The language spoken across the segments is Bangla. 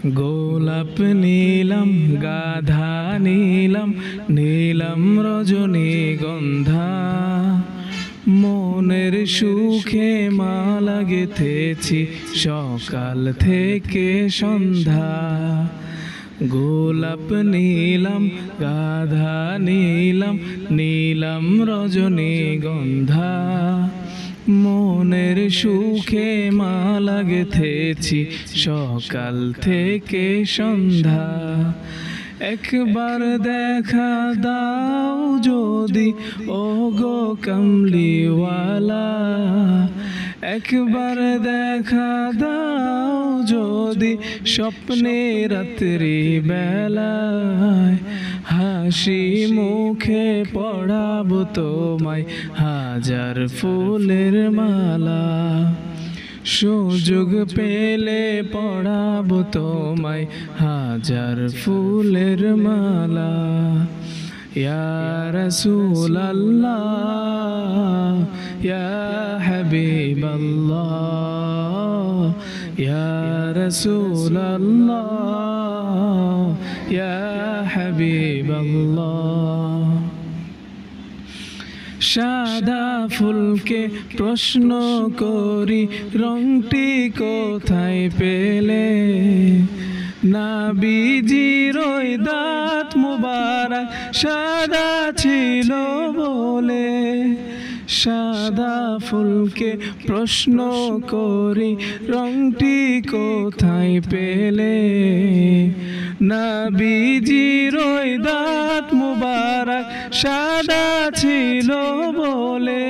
গোলাপ নীলাম গাধা নীলাম নীলাম রজনীগন্ধা মনের সুখে মালা গেথেছি সকাল থেকে সন্ধ্যা। গোলাপ নীলাম গাধা নীলাম নীলাম রজনীগন্ধা মনের সুখে মালা গেথেছি সকাল থেকে সন্ধ্যা। একবার দেখা দাও যদি ওগো কামলিওয়ালা, একবার দেখা দাও যদি স্বপ্নে রাত্রি বেলায়, হাসি মুখে পড়াবো তোমায় হাজার ফুলের মালা। সুযোগ পেলে পড়াবো তোমায় হাজার ফুলের মালা। ইয়া রাসূলাল্লাহ ইয়া হাবিবাল্লাহ ইয়া রাসূলাল্লাহ ইয়া হাবিবাল্লাহ। সাদা ফুলকে প্রশ্ন করি রংটি কোথায় পেলে, নবীজির ওই দাঁত মুবারক সাদা ছিল বলে। সাদা ফুলকে প্রশ্ন করি রংটি কোথায় পেলে, নবীজির ওই দাঁত মুবারক সাদা ছিল বলে।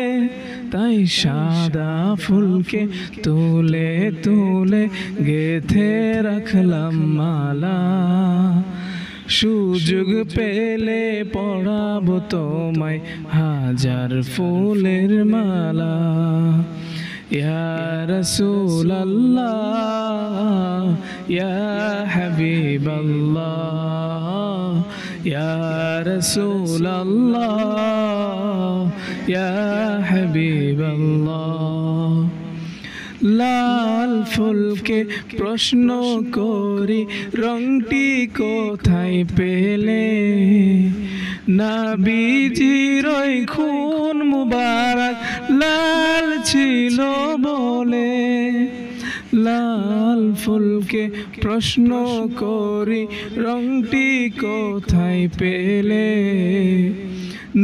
তাই সাদা ফুলকে তুলে তুলে গেথে রাখলাম মালা। সুযোগ পেলে পড়াবো তোমায় হাজার ফুলের মালা। ইয়া রাসূলাল্লাহ ইয়া হাবিবাল্লাহ ইয়া রাসূলাল্লাহ ইয়া হাবিবাল্লাহ। লাল ফুলকে প্রশ্ন করি রংটি কোথায় পেলে, নবীজির ওই খুন মুবারক লাল ছিল বলে। লাল ফুলকে প্রশ্ন করি রংটি কোথায় পেলে,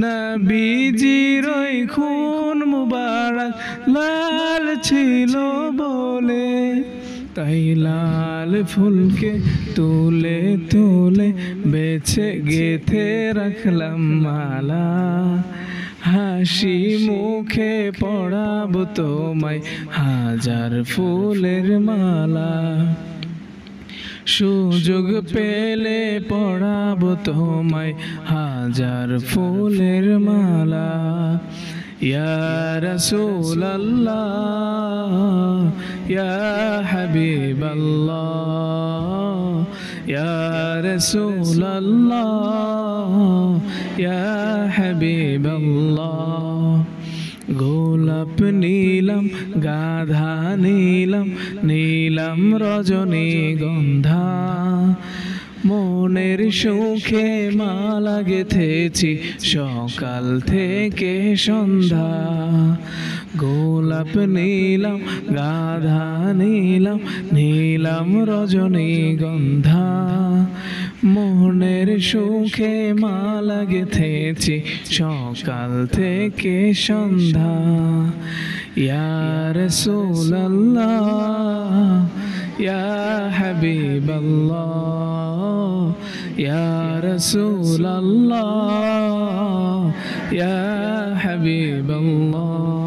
নবীজির ওই খুন মুবারক লাল ছিল বলে। তাই লাল ফুলকে তুলে তুলে বেছে গেথে রাখলাম মালা। হাসি মুখে পড়াবো তোমায় হাজার ফুলের মালা। সুযোগ পেলে পড়াবো তোমায় হাজার ফুলের মালা। ইয়া রাসূলাল্লাহ ইয়া হাবিবাল্লাহ ইয়া রাসূলাল্লাহ ইয়া হাবিবাল্লাহ। গোলাপ নীলাম গাধা নীলাম নীলাম রজনীগন্ধা মনের সুখে মালা গেথেছি সকাল থেকে সন্ধ্যা। গোলাপ নীলাম গাধা নীলাম নীলাম রজনীগন্ধা মনের সুখে মালা গেথেছি সকাল থেকে সন্ধ্যা। ইয়া রাসূলাল্লাহ ইয়া হাবিবাল্লাহ ইয়া রাসূলাল্লাহ ইয়া হাবিবাল্লাহ।